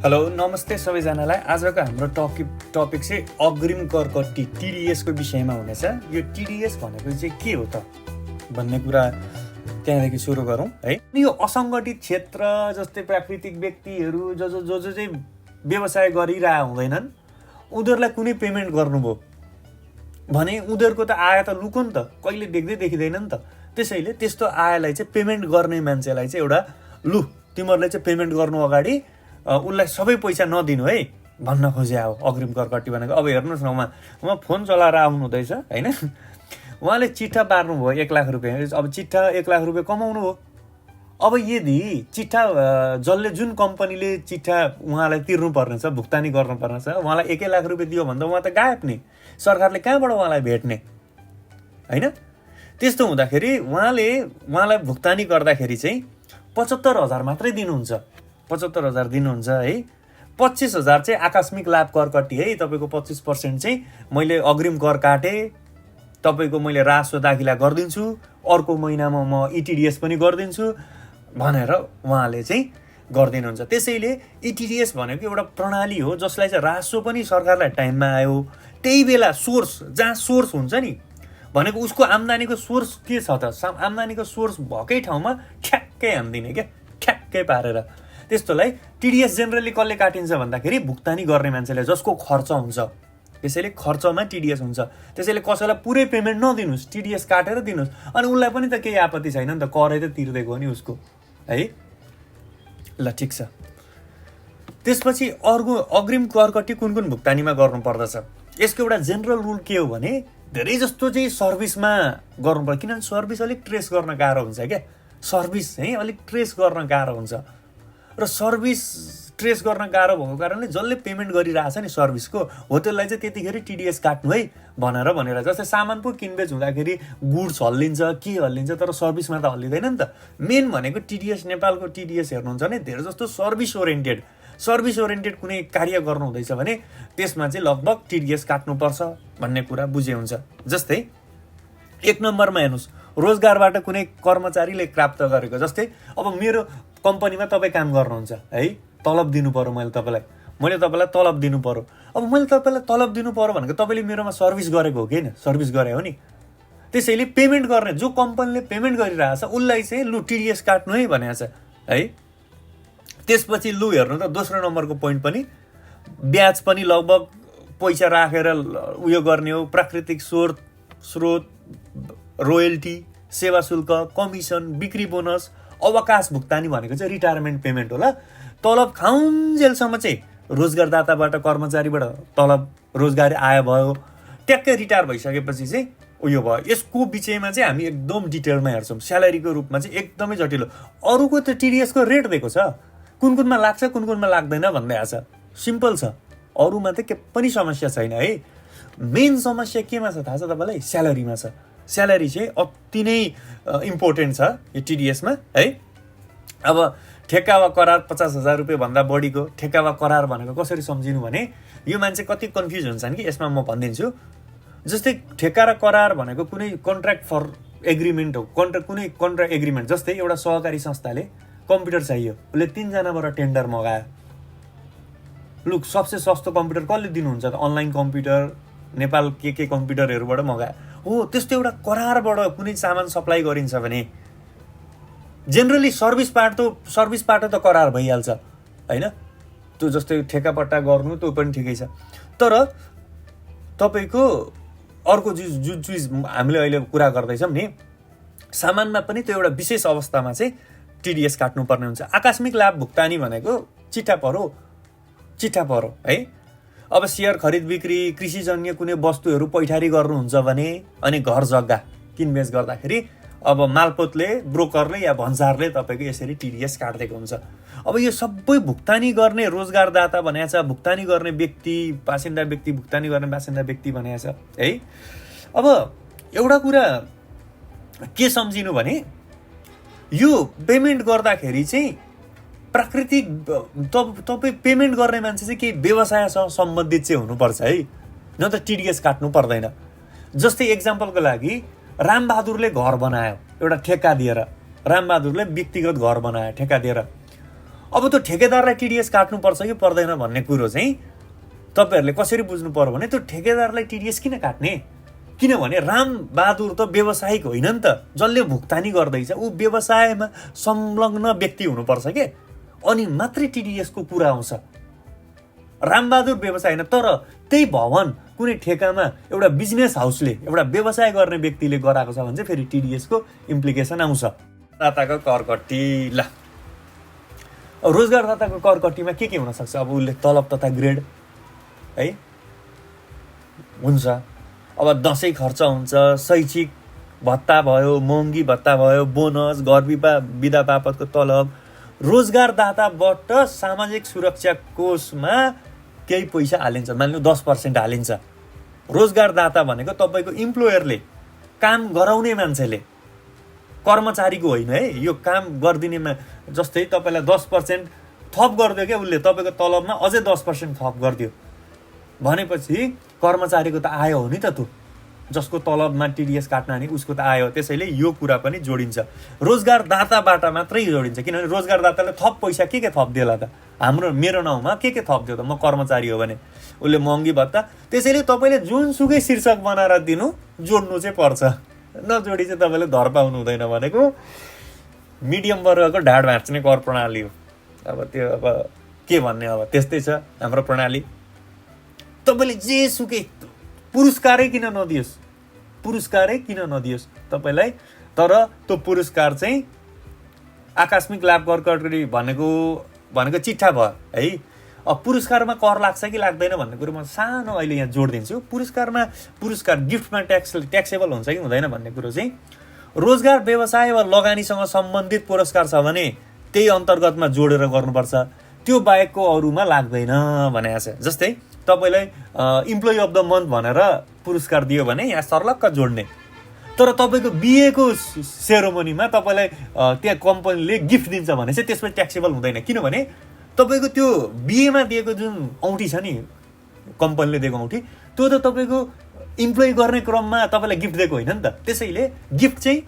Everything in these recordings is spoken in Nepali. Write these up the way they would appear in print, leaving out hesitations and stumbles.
हेलो नमस्ते सबैजनालाई। आजको हाम्रो टपिक चाहिँ अग्रिम कर कट्टी टिडिएसको विषयमा हुनेछ। यो टिडिएस भनेको चाहिँ के हो त भन्ने कुरा त्यहाँदेखि सुरु गरौँ है। यो असङ्गठित क्षेत्र जस्तै प्राकृतिक व्यक्तिहरू जो चाहिँ व्यवसाय गरिरह हुँदैनन् उनीहरूलाई कुनै पेमेन्ट गर्नुभयो भने उनीहरूको त आय त लुको नि त, कहिले देख्दै देखिँदैन नि त। त्यसैले त्यस्तो आयलाई चाहिँ पेमेन्ट गर्ने मान्छेलाई चाहिँ एउटा लु तिमीहरूले चाहिँ पेमेन्ट गर्नु अगाडि उसलाई सबै पैसा नदिनु है भन्न खोजे हो अग्रिम कर कट्टी भनेको। अब हेर्नुहोस् न, उहाँ फोन चलाएर आउनु हुँदैछ होइन, उहाँले चिट्ठा पार्नुभयो 1 लाख रुपियाँ। अब चिट्ठा 1 लाख रुपियाँ कमाउनु हो। अब यदि चिट्ठा जसले जुन कम्पनीले चिट्ठा उहाँलाई तिर्नुपर्ने छ, भुक्तानी गर्नुपर्ने छ, उहाँलाई 1 लाख रुपियाँ दियो भने त उहाँ त गायब नि, सरकारले कहाँबाट उहाँलाई भेट्ने होइन। त्यस्तो हुँदाखेरि उहाँलाई भुक्तानी गर्दाखेरि चाहिँ 75,000 मात्रै दिनुहुन्छ, 75,000 दिनुहुन्छ है। 25,000 चाहिँ आकस्मिक लाभ कर कट्टी है। तपाईँको 25% चाहिँ मैले अग्रिम कर काटेँ, तपाईँको मैले रासो दाखिला गरिदिन्छु, अर्को महिनामा म इटिडिएस पनि गरिदिन्छु भनेर उहाँले चाहिँ गरिदिनुहुन्छ। त्यसैले इटिडिएस भनेको एउटा प्रणाली हो जसलाई चाहिँ रासो पनि सरकारलाई टाइममा आयो, त्यही बेला सोर्स जहाँ सोर्स हुन्छ नि भनेको उसको आम्दानीको सोर्स के छ त, आम्दानीको सोर्स भएकै ठाउँमा ठ्याक्कै हान्दिने क्या, ठ्याक्कै पारेर। त्यस्तोलाई टिडिएस जेनरली कसले काटिन्छ भन्दाखेरि भुक्तानी गर्ने मान्छेले, जसको खर्च हुन्छ। त्यसैले खर्चमा टिडिएस हुन्छ। त्यसैले कसैलाई पुरै पेमेन्ट नदिनुहोस्, टिडिएस काटेर दिनुहोस्। अनि उसलाई पनि त केही आपत्ति छैन नि त, करै त तिर्दिएको हो नि उसको है। ल ठिक छ। त्यसपछि अर्को अग्रिम कर कट्टी कुन कुन भुक्तानीमा गर्नुपर्दछ, यसको एउटा जेनरल रुल के हो भने धेरै जस्तो चाहिँ सर्भिसमा गर्नुपर्छ। किनभने सर्भिस अलिक ट्रेस गर्न गाह्रो हुन्छ क्या, सर्भिस चाहिँ अलिक ट्रेस गर्न गाह्रो हुन्छ र सर्भिस ट्रेस गर्न गाह्रो भएको कारणले जसले पेमेन्ट गरिरहेछ नि सर्भिसको हो त्यसलाई चाहिँ त्यतिखेर टिडिएस काट्नु है भनेर जस्तै सामान पो किनबेच हुँदाखेरि गुड्स हल्लिन्छ, के हल्लिन्छ, तर सर्भिसमा त हल्लिँदैन नि त। मेन भनेको टिडिएस, नेपालको टिडिएस हेर्नुहुन्छ भने धेरै जस्तो सर्भिस ओरिएन्टेड कुनै कार्य गर्नु हुँदैछ भने त्यसमा चाहिँ लगभग टिडिएस काट्नुपर्छ भन्ने कुरा बुझे हुन्छ। जस्तै 1 नम्बरमा हेर्नुहोस्, रोजगारबाट कुनै कर्मचारीले प्राप्त गरेको, जस्तै अब मेरो कम्पनीमा तपाईँ काम गर्नुहुन्छ है, तलब दिनु पर्यो, मैले तपाईँलाई तलब दिनु पर्यो। अब मैले तपाईँलाई तलब दिनु पर्यो भनेको तपाईँले मेरोमा सर्भिस गरेको हो कि होइन, सर्भिस गरे हो नि। त्यसैले पेमेन्ट गर्ने जो कम्पनीले पेमेन्ट गरिरहेछ उसलाई चाहिँ लु टिडिएस काट्नु है भनेको छ है। त्यसपछि लु हेर्नु त दोस्रो नम्बरको पोइन्ट पनि ब्याज पनि लगभग पैसा राखेर उयो गर्ने हो। प्राकृतिक स्रोत, रोयल्टी, सेवा शुल्क, कमिसन, बिक्री बोनस, अवकाश भुक्तानी भनेको चाहिँ रिटायरमेन्ट पेमेन्ट होला। तलब खाउन्जेलसम्म चाहिँ रोजगारदाताबाट, कर्मचारीबाट तलब रोजगारी आय भयो, ट्याक्कै रिटायर भइसकेपछि चाहिँ उयो भयो। यसको विषयमा चाहिँ हामी एकदम डिटेलमा हेर्छौँ। स्यालेरीको रूपमा चाहिँ एकदमै जटिल हो। अरूको त टिडिएसको रेट दिएको छ, कुन कुनमा लाग्छ कुन कुनमा लाग्दैन भन्दै आछ, सिम्पल छ। अरूमा त के पनि समस्या छैन है। मेन समस्या केमा छ थाहा छ तपाईँलाई? स्यालेरीमा छ। स्यालेरी चाहिँ अति नै इम्पोर्टेन्ट छ यो टिडिएसमा है। अब ठेक्का वा करार 50,000 रुपियाँ भन्दा बढीको ठेक्का वा करार भनेको कसरी सम्झिनु भने यो मान्छे कति कन्फ्युज हुन्छन् कि यसमा म भनिदिन्छु। जस्तै ठेक्का र करार भनेको कुनै कन्ट्र्याक्ट फर एग्रिमेन्ट हो, कुनै कन्ट्र्याक्ट एग्रिमेन्ट। जस्तै एउटा सहकारी संस्थाले कम्प्युटर चाहियो, उसले 3 जनाबाट टेन्डर मगायो। लु सबसे सस्तो कम्प्युटर कसले दिनुहुन्छ त? अनलाइन कम्प्युटर, नेपाल के कम्प्युटरहरूबाट मगायो हो। त्यस्तो एउटा करारबाट कुनै सामान सप्लाई गरिन्छ भने जेनरली सर्भिसबाट त करार भइहाल्छ होइन। त्यो जस्तै ठेकापट्टा गर्नु त्यो पनि ठिकै छ। तर तपाईँको अर्को जुन चिज हामीले अहिले कुरा गर्दैछौँ नि, सामानमा पनि त्यो एउटा विशेष अवस्थामा चाहिँ टिडिएस काट्नुपर्ने हुन्छ। आकस्मिक लाभ भुक्तानी भनेको चिट्ठा परो है। अब सेयर खरिद बिक्री, कृषिजन्य कुनै वस्तुहरू पैठारी गर्नुहुन्छ भने अनि घर जग्गा किनबेच गर्दाखेरि अब मालपोतले, ब्रोकरले या भन्सारले तपाईँको यसरी टिडिएस काट्दिएको हुन्छ। अब यो सबै भुक्तानी गर्ने रोजगारदाता भनेको छ, भुक्तानी गर्ने व्यक्ति, बासिन्दा व्यक्ति, भुक्तानी गर्ने बासिन्दा व्यक्ति भनेको छ है। अब एउटा कुरा के सम्झिनु भने यो पेमेन्ट गर्दाखेरि चाहिँ प्राकृतिक तपाईँ पेमेन्ट गर्ने मान्छे चाहिँ केही व्यवसायसँग सम्बन्धित चाहिँ हुनुपर्छ है, न त टिडिएस काट्नु पर्दैन। जस्तै एक्जाम्पलको लागि रामबहादुरले घर बनायो एउटा ठेक्का दिएर, रामबहादुरले व्यक्तिगत घर बनायो ठेक्का दिएर। अब त्यो ठेकेदारलाई टिडीएस काट्नुपर्छ कि पर्दैन भन्ने कुरो चाहिँ तपाईँहरूले कसरी बुझ्नु पर्यो भने त्यो ठेकेदारलाई टिडीएस किन काट्ने? किनभने रामबहादुर त व्यवसायिक होइन नि त, जसले भुक्तानी गर्दैछ ऊ व्यवसायमा संलग्न व्यक्ति हुनुपर्छ के, अनि मात्रै टिडीएसको कुरा आउँछ। रामबहादुर व्यवसाय होइन, तर त्यही भवन कुनै ठेकामा एउटा बिजनेस हाउसले एउटा व्यवसाय गर्ने व्यक्तिले गराएको छ भने चाहिँ फेरि टिडीएसको इम्प्लिकेसन आउँछ। दाताको करकट्टी, ल रोजगारदाताको करकट्टीमा के हुनसक्छ? अब उसले तलब तथा ग्रेड है हुन्छ, अब दसैँ खर्च हुन्छ, शैक्षिक भत्ता भयो, महँगी भत्ता भयो, बोनस, घर बिदा बापतको तलब, रोजगारदाताबाट सामाजिक सुरक्षा कोषमा केही पैसा हालिन्छ, मानिलिनु 10% हालिन्छ। रोजगारदाता भनेको तपाईँको इम्प्लोयरले, काम गराउने मान्छेले, कर्मचारीको होइन है, यो काम गरिदिनेमा। जस्तै तपाईँलाई 10% थप गरिदियो क्या उसले, तपाईँको तलबमा अझै 10% थप गरिदियो भनेपछि कर्मचारीको त आयो हो नि त, त्यो जसको तलबमा टिडीएस काट्न नि उसको त आयो। त्यसैले यो कुरा पनि जोडिन्छ, रोजगारदाताबाट मात्रै जोडिन्छ, किनभने रोजगारदाताले थप पैसा के थप दिएला त? मेरो नाउँमा के थप दियो त? म कर्मचारी हो भने उसले महँगी भत्ता। त्यसैले तपाईँले जुनसुकै शीर्षक बनाएर दिनु, जोड्नु चाहिँ पर्छ, नजोडी चाहिँ तपाईँले धर पाउनु हुँदैन भनेको मिडियम वर्गको ढाड भाँच्ने कर प्रणाली हो। अब त्यो अब के भन्ने, अब त्यस्तै छ हाम्रो प्रणाली। तपाईँले जेसुकै पुरस्कारै किन नदियोस् तपाईँलाई, तर त्यो पुरस्कार चाहिँ आकस्मिक लाभ कर भनेको चिट्ठा भयो है। अब पुरस्कारमा कर लाग्छ कि लाग्दैन भन्ने कुरो म सानो अहिले यहाँ जोड दिन्छु। पुरस्कार गिफ्टमा ट्याक्सेबल हुन्छ कि हुँदैन भन्ने कुरो चाहिँ रोजगार, व्यवसाय वा लगानीसँग सम्बन्धित पुरस्कार छ भने त्यही अन्तर्गतमा जोडेर गर्नुपर्छ, त्यो बाहेकको अरूमा लाग्दैन भनेको छ। जस्तै तपाईँलाई इम्प्लोइ अफ द मन्थ भनेर पुरस्कार दियो भने यहाँ सर्लक्क जोड्ने, तर तपाईँको बिएको सेरोमनीमा तपाईँलाई त्यहाँ कम्पनीले गिफ्ट दिन्छ भने चाहिँ त्यसमा ट्याक्सेबल हुँदैन, किनभने तपाईँको त्यो बिएमा दिएको जुन औँठी छ नि, कम्पनीले दिएको औँठी, त्यो त तपाईँको इम्प्लोइ गर्ने क्रममा तपाईँलाई गिफ्ट दिएको होइन नि त। त्यसैले गिफ्ट चाहिँ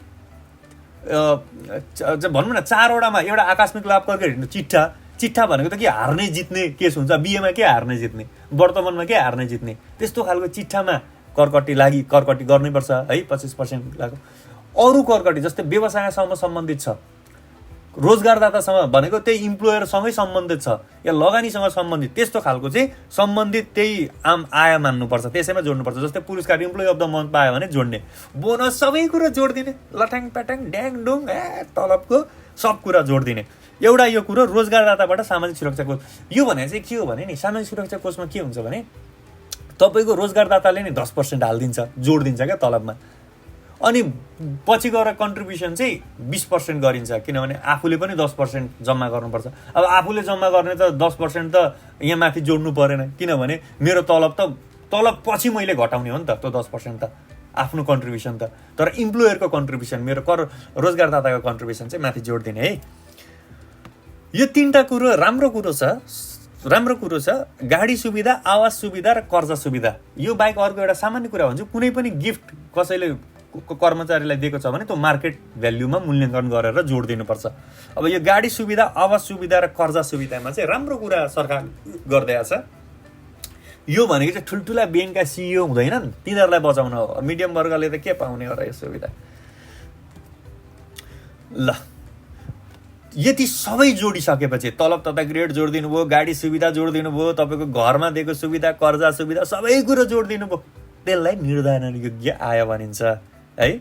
भनौँ न 4वटामा एउटा आकस्मिक लाभ करको चिट्ठा भनेको त के हार्ने जित्ने केस हुन्छ, बिएमा के हार्ने जित्ने, वर्तमानमा के हार्ने जित्ने, त्यस्तो खालको चिट्ठामा करकट्टी गर्नैपर्छ है। 25% लाग्यो। अरू करकट्टी जस्तै व्यवसायसँग सम्बन्धित छ, रोजगारदातासँग भनेको त्यही इम्प्लोयरसँगै सम्बन्धित छ या लगानीसँग सम्बन्धित, त्यस्तो खालको चाहिँ सम्बन्धित त्यही आम आय मान्नुपर्छ, त्यसैमा जोड्नुपर्छ। जस्तै पुरस्कार इम्प्लोइ अफ द मन्थ पायो भने जोड्ने, बोनस सबै कुरा जोडिदिने, लट्याङ प्याटाङ ड्याङ डुङ तलबको सब कुरा जोडिदिने। एउटा यो कुरो रोजगारदाताबाट सामाजिक सुरक्षा कोष। यो भने चाहिँ के हो भने नि, सामाजिक सुरक्षा कोषमा के हुन्छ भने तपाईँको रोजगारदाताले नि 10% हालिदिन्छ, जोडिदिन्छ क्या तलबमा, अनि पछि गएर कन्ट्रिब्युसन चाहिँ 20% गरिन्छ, किनभने आफूले पनि 10% जम्मा गर्नुपर्छ। अब आफूले जम्मा गर्ने त 10% त यहाँ माथि जोड्नु परेन, किनभने मेरो तलब पछि मैले घटाउने हो नि त, त्यो 10% त आफ्नो कन्ट्रिब्युसन त, तर इम्प्लोयरको कन्ट्रिब्युसन, मेरो रोजगारदाताको कन्ट्रिब्युसन चाहिँ माथि जोडिदिने है। यो 3टा कुरो राम्रो कुरो छ। गाडी सुविधा, आवास सुविधा र कर्जा सुविधा। यो बाहेक अर्को एउटा सामान्य कुरा भन्छु, कुनै पनि गिफ्ट कसैले कर्मचारीलाई दिएको छ भने त्यो मार्केट भ्याल्युमा मूल्याङ्कन गरेर जोड दिनुपर्छ। अब यो गाडी सुविधा, आवास सुविधा र कर्जा सुविधामा चाहिँ राम्रो कुरा सरकार गर्दै छ। यो भनेको चाहिँ ठुल्ठुला ब्याङ्कका सिइओ हुँदैनन्, तिनीहरूलाई बचाउन हो। मिडियम वर्गले त के पाउने हो र यो सुविधा। ल यति सबै जोडिसकेपछि तलब तथा ग्रेड जोडिदिनु भयो, गाडी सुविधा जोडिदिनु भयो, तपाईँको घरमा दिएको सुविधा, कर्जा सुविधा सबै कुरो जोडिदिनु भयो, त्यसलाई निर्धारण योग्य आय भनिन्छ है।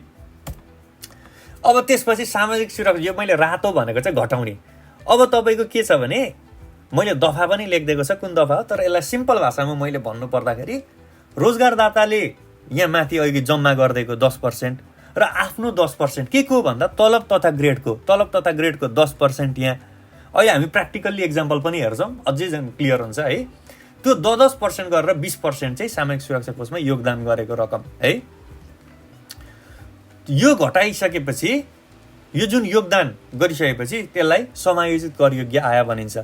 अब त्यसपछि सामाजिक सुरक्षा, यो मैले रातो भनेको चाहिँ घटाउने। अब तपाईँको के छ भने मैले दफा पनि लेखिदिएको छ, कुन दफा हो, तर यसलाई सिम्पल भाषामा मैले भन्नु पर्दाखेरि रोजगारदाताले यहाँ माथि अघि जम्मा गरिदिएको 10% र आफ्नो 10% के को भन्दा तलब तथा ग्रेडको 10% यहाँ। अहिले हामी प्र्याक्टिकल्ली एक्जाम्पल पनि हेर्छौँ, अझै क्लियर हुन्छ है। त्यो 10% गरेर 20% चाहिँ सामाजिक सुरक्षा कोषमा योगदान गरेको रकम है। यो घटाइसकेपछि, यो जुन योगदान गरिसकेपछि त्यसलाई समायोजित करयोग्य आय भनिन्छ।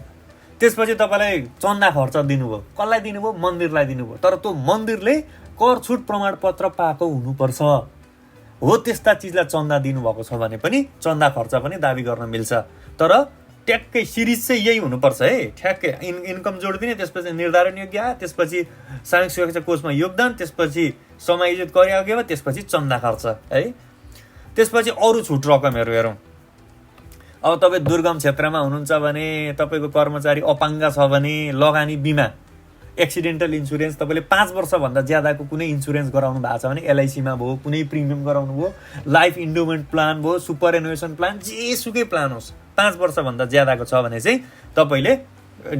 त्यसपछि तपाईँलाई चन्दा खर्च दिनुभयो, कसलाई दिनुभयो? मन्दिरलाई दिनुभयो, तर त्यो मन्दिरले कर छुट प्रमाणपत्र पाएको हुनुपर्छ हो। त्यस्ता चिजलाई चन्दा दिनुभएको छ भने पनि चन्दा खर्च पनि दाबी गर्न मिल्छ, तर ट्याक्कै सिरिज चाहिँ यही हुनुपर्छ है। ठ्याक्कै इन्कम जोडिदिने, त्यसपछि निर्धारण योग्य आय, त्यसपछि सामाजिक सुरक्षा कोषमा योगदान, त्यसपछि समायोजित कार्याज्ञा, त्यसपछि चन्दा खर्च है। त्यसपछि अरू छुट रकमहरू हेरौँ। अब तपाईँ दुर्गम क्षेत्रमा हुनुहुन्छ भने, तपाईँको कर्मचारी अपाङ्ग छ भने लगानी बिमा एक्सिडेन्टल इन्सुरेन्स तपाईँले 5 वर्षभन्दा ज्यादाको कुनै इन्सुरेन्स गराउनु भएको छ भने एलआइसीमा भयो, कुनै प्रिमियम गराउनु भयो, लाइफ इन्डोमेन्ट प्लान भयो, सुपर एनुएसन प्लान, जेसुकै प्लान होस्, 5 वर्षभन्दा ज्यादाको छ भने चाहिँ तपाईँले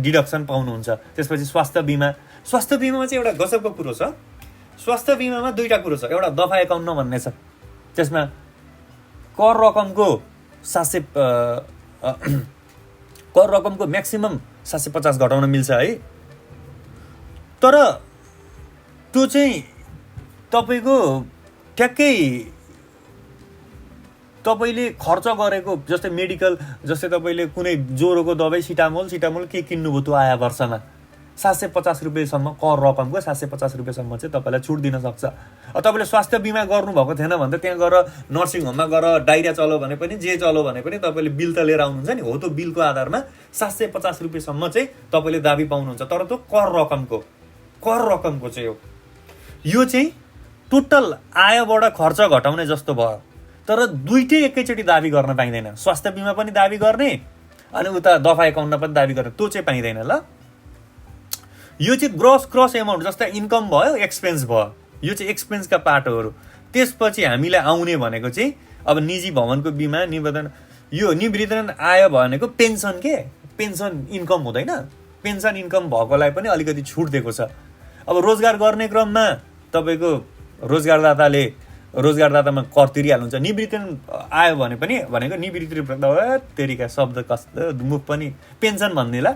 डिडक्सन पाउनुहुन्छ। त्यसपछि स्वास्थ्य बिमामा चाहिँ एउटा गजबको कुरो छ। स्वास्थ्य बिमामा दुईवटा कुरो छ। एउटा दफा 51 भन्ने छ, त्यसमा कर रकमको म्याक्सिमम 750 घटाउन मिल्छ है। तर त्यो चाहिँ तपाईँको ठ्याक्कै तपाईँले खर्च गरेको, जस्तै मेडिकल, जस्तै तपाईँले कुनै ज्वरोको दबाई सिटामोल के किन्नुभयो त्यो आया वर्षमा 750 रुपियाँसम्म कर रकमको 750 रुपियाँसम्म चाहिँ तपाईँलाई छुट दिन सक्छ। तपाईँले स्वास्थ्य बिमा गर्नुभएको थिएन भने त त्यहाँ गएर नर्सिङ होममा गएर डाइरिया चल्यो भने पनि, जे चल्यो भने पनि तपाईँले बिल त लिएर आउनुहुन्छ नि, हो त्यो बिलको आधारमा 750 रुपियाँसम्म चाहिँ तपाईँले दाबी पाउनुहुन्छ। तर त्यो कर रकमको चाहिँ हो। यो चाहिँ टोटल आयबाट खर्च घटाउने जस्तो भयो। तर दुइटै एकैचोटि दाबी गर्न पाइँदैन। स्वास्थ्य बिमा पनि दाबी गर्ने अनि उता दफा 51 पनि दाबी गर्ने, त्यो चाहिँ पाइँदैन। ल, यो चाहिँ क्रस एमाउन्ट, जस्तै इन्कम भयो, एक्सपेन्स भयो, यो चाहिँ एक्सपेन्सका पार्टहरू। त्यसपछि हामीलाई आउने भनेको चाहिँ अब निजी भवनको बिमा, यो निवृत्ति आय भनेको पेन्सन इन्कम हुँदैन। पेन्सन इन्कम भएकोलाई पनि अलिकति छुट दिएको छ। अब रोजगार गर्ने क्रममा तपाईँको रोजगारदातामा कर तिरिहाल्नुहुन्छ। निवृत्ति आयो भनेको निवृत्ति तेरिका शब्द कस्तो मुख पनि पेन्सन भन्नेला,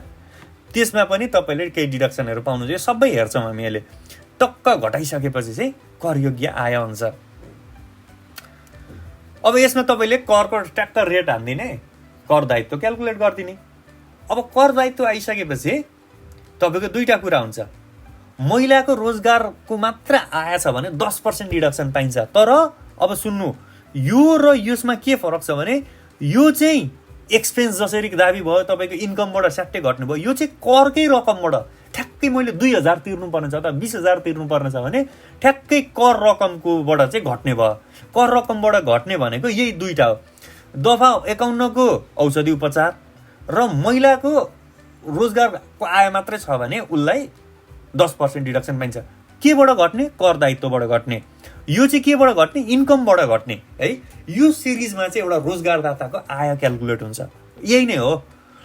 त्यसमा पनि तपाईँले केही डिडक्सनहरू पाउनुहुन्छ। यो सबै हेर्छौँ हामी। अहिले टक्क घटाइसकेपछि चाहिँ करयोग्य आय हुन्छ। अब यसमा तपाईँले करको ट्याक्क रेट हान्दिने, कर दायित्व क्यालकुलेट गरिदिने। अब कर दायित्व आइसकेपछि तपाईँको दुईवटा कुरा हुन्छ। महिलाको रोजगारको मात्र आय छ भने 10% डिडक्सन पाइन्छ। तर अब सुन्नु, यो र यसमा के फरक छ भने यो चाहिँ एक्सपेन्स जसरी दाबी भयो, तपाईँको इन्कमबाट स्याट्टै घट्नु भयो। यो चाहिँ करकै रकमबाट ठ्याक्कै मैले 2000 तिर्नुपर्ने छ त 20000 तिर्नुपर्ने छ भने ठ्याक्कै कर रकमकोबाट चाहिँ घट्ने भयो। कर रकमबाट घट्ने भनेको यही दुईवटा हो। दफा 51 को औषधि उपचार र महिलाको रोजगारको आय मात्रै छ भने उसलाई 10% डिडक्सन पाइन्छ। केबाट घट्ने? कर दायित्वबाट घट्ने। यो चाहिँ केबाट घट्ने? इन्कमबाट घट्ने है। यो सिरिजमा चाहिँ एउटा रोजगारदाताको आय क्यालकुलेट हुन्छ। यही नै हो।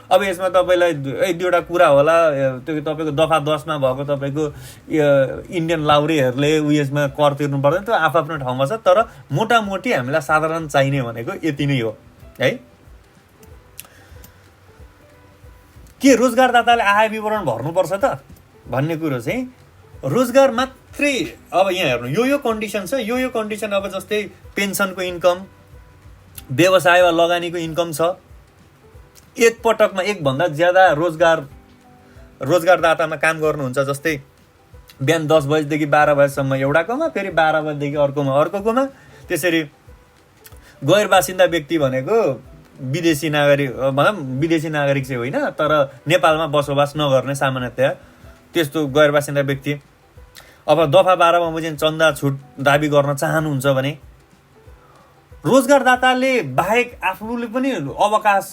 अब यसमा तपाईँलाई एक दुईवटा कुरा होला। त्यो तपाईँको दफा 10 मा भएको तपाईँको इन्डियन लाउरेहरूले उयसमा कर तिर्नु पर्दैन, त्यो आफ्नो ठाउँमा छ। तर मोटामोटी हामीलाई साधारण चाहिने भनेको यति नै हो है। के रोजगारदाताले आय विवरण भर्नुपर्छ त भन्ने कुरो चाहिँ रोजगार मात्रै। अब यहाँ हेर्नु, यो कन्डिसन छ, यो कन्डिसन। अब जस्तै पेन्सनको इन्कम, व्यवसाय वा लगानीको इन्कम छ, एक पटकमा एकभन्दा ज्यादा रोजगारदातामा काम गर्नुहुन्छ। जस्तै बिहान 10 बजेदेखि 12 बजेसम्म एउटाकोमा, फेरि 12 बजेदेखि अर्कोमा। त्यसरी गैर बासिन्दा व्यक्ति भनेको विदेशी नागरिक चाहिँ होइन, तर नेपालमा बसोबास नगर्ने सामान्यतया त्यस्तो गैर बासिन्दा व्यक्ति। अब दफा 12 मा चाहिँ चन्दा छुट दाबी गर्न चाहनुहुन्छ भने रोजगारदाताले बाहेक आफूले पनि अवकाश,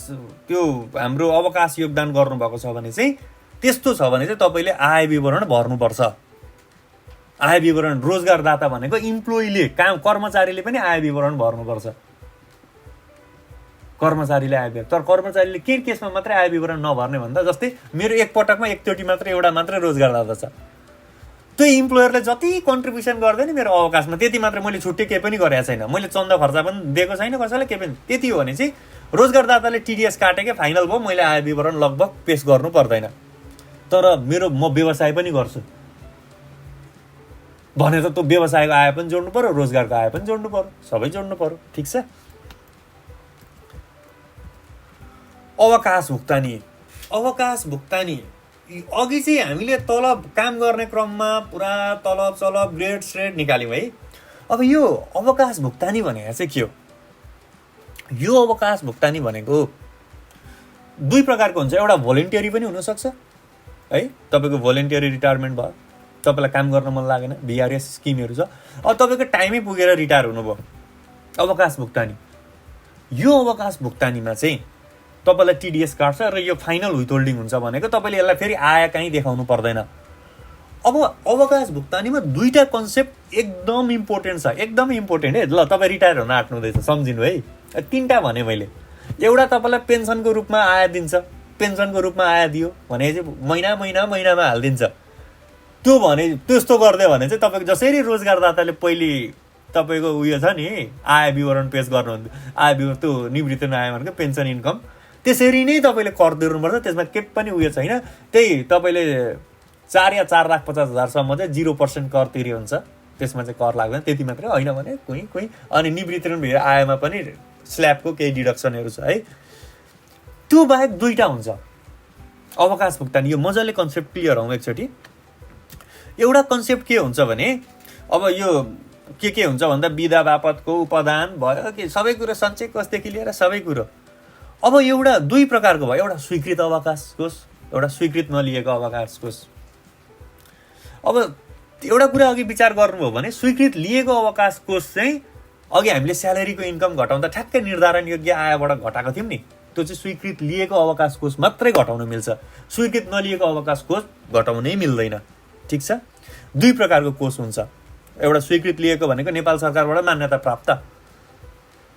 त्यो हाम्रो अवकाश योगदान गर्नुभएको छ भने चाहिँ, त्यस्तो छ भने चाहिँ तपाईँले आय विवरण भर्नुपर्छ। आय विवरण रोजगारदाता भनेको इम्प्लोइले, कर्मचारीले पनि आय विवरण भर्नुपर्छ। कर्मचारीले आय विवरण। तर कर्मचारीले के केसमा मात्रै आय विवरण नभर्ने भन्दा, जस्तै मेरो एक पटकमा एकचोटि मात्रै एउटा मात्रै रोजगारदाता छ, त्यो इम्प्लोयरले जति कन्ट्रिब्युसन गर्दैन मेरो अवकाशमा त्यति मात्रै, मैले छुट्टै केही पनि गरेको छैन, मैले चन्दा खर्च पनि दिएको छैन कसैलाई, केही पनि, त्यति हो भने चाहिँ रोजगारदाताले टिडिएस काटेकै फाइनल भयो, मैले आय विवरण लगभग पेश गर्नु पर्दैन। तर म व्यवसाय पनि गर्छु भने त त्यो व्यवसायको आय पनि जोड्नु पर्यो, रोजगारको आय पनि जोड्नु पर्यो, सबै जोड्नु पर्यो। ठिक छ। अवकाश भुक्तानी अघि चाहिँ हामीले तलब काम गर्ने क्रममा पुरा तलब ग्रेड श्रेड निकाल्यौँ है। अब यो अवकाश भुक्तानी भनेको चाहिँ के हो? यो अवकाश भुक्तानी भनेको दुई प्रकारको हुन्छ, एउटा भोलिन्टियरी पनि हुनसक्छ है, तपाईँको भोलिन्टियरी रिटायरमेन्ट भयो, तपाईँलाई काम गर्न मन लागेन, भिआरएस स्किमहरू छ, अब तपाईँको टाइमै पुगेर रिटायर हुनुभयो, अवकाश भुक्तानी। यो अवकाश भुक्तानीमा चाहिँ तपाईँलाई टिडिएस काट्छ र यो फाइनल विथहोल्डिङ हुन्छ भनेको तपाईँले यसलाई फेरि आया कहीँ देखाउनु पर्दैन। अब अवकाश भुक्तानीमा दुईवटा कन्सेप्ट एकदम इम्पोर्टेन्ट छ, एकदम इम्पोर्टेन्ट है। ल तपाईँ रिटायर हुन आँट्नुहुँदैछ, सम्झिनु है, तिनवटा भने मैले। एउटा तपाईँलाई पेन्सनको रूपमा आया दिन्छ, पेन्सनको रूपमा आया दियो भने चाहिँ महिनामा हालिदिन्छ। त्यो भने त्यस्तो गरिदियो भने चाहिँ तपाईँको जसरी रोजगारदाताले पहिले तपाईँको उयो छ नि आय विवरण पेश गर्नुहुन्थ्यो, आय विवरण त्यो निवृत्ति आयको पेन्सन इन्कम, त्यसरी नै तपाईँले कर तिर्नुपर्छ। त्यसमा केही पनि उयो छैन, त्यही तपाईँले 4 या 4,50,000सम्म चाहिँ 0% कर तिर्यो हुन्छ, त्यसमा चाहिँ कर लाग्दैन, त्यति मात्रै होइन भने कोही। अनि निवृत्ति आयमा पनि स्ल्याबको केही डिडक्सनहरू छ है। त्यो बाहेक दुईवटा हुन्छ अवकाश भुक्तानी। यो मजाले कन्सेप्ट क्लियर हौँ एकचोटि। एउटा कन्सेप्ट के हुन्छ भने अब यो के हुन्छ भन्दा बिदा बापतको उपदान भयो कि सबै कुरो, सञ्चय कोषदेखि लिएर सबै कुरो। अब एउटा दुई प्रकारको भयो, एउटा स्वीकृत अवकाश कोष, एउटा स्वीकृत नलिएको अवकाश कोष। अब एउटा कुरा अघि विचार गर्नुभयो भने स्वीकृत लिएको अवकाश कोष चाहिँ अघि हामीले स्यालेरीको इन्कम घटाउँदा ठ्याक्कै निर्धारण योग्य आयबाट घटाएको थियौँ नि, त्यो चाहिँ स्वीकृत लिएको अवकाश कोष मात्रै घटाउन मिल्छ, स्वीकृत नलिएको अवकाश कोष घटाउनै मिल्दैन। ठिक छ, दुई प्रकारको कोष हुन्छ। एउटा स्वीकृत लिएको भनेको नेपाल सरकारबाट मान्यता प्राप्त,